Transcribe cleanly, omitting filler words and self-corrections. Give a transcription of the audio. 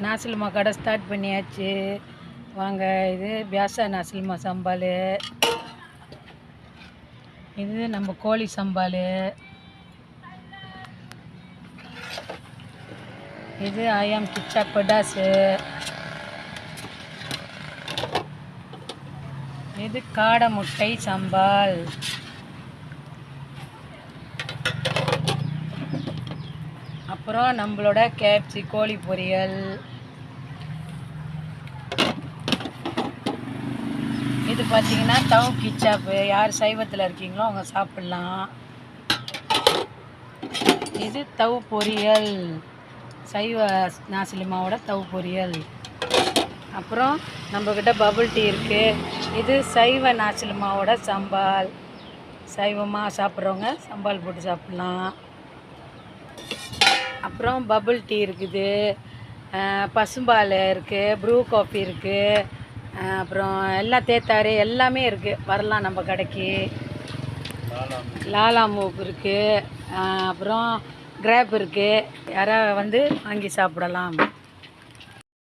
நாசில்மா கடை ஸ்டார்ட் பண்ணியாச்சு. வாங்க. இது பியாசா நாசில்மா சம்பால், இது நம்ம கோழி சம்பால், இது ஆயாம் கிச்சா கொடாசு, இது காடை முட்டை சம்பால், அப்புறம் நம்மளோட கேப்சி கோழி பொரியல், இது பார்த்தீங்கன்னா தவு கிச்சாப்பு. யார் சைவத்தில் இருக்கீங்களோ அவங்க சாப்பிட்லாம். இது தவு பொரியல், சைவ நாசிலிமாவோட தவு பொரியல். அப்புறம் நம்மக்கிட்ட பபுள் டீ இருக்குது. இது சைவ நாசிலிமாவோட சம்பால். சைவமாக சாப்பிட்றவங்க சம்பால் போட்டு சாப்பிட்லாம். அப்புறம் பபுள் டீ இருக்குது, பசும்பால் இருக்குது, ப்ரூ காஃபி இருக்குது, அப்புறம் எல்லாம் தேத்தாறு எல்லாமே இருக்குது. வரலாம் நம்ம கடைக்கு. லாலா மூக்கு இருக்குது, அப்புறம் கிராப் இருக்குது. யாராவது வந்து வாங்கி சாப்பிடலாம்.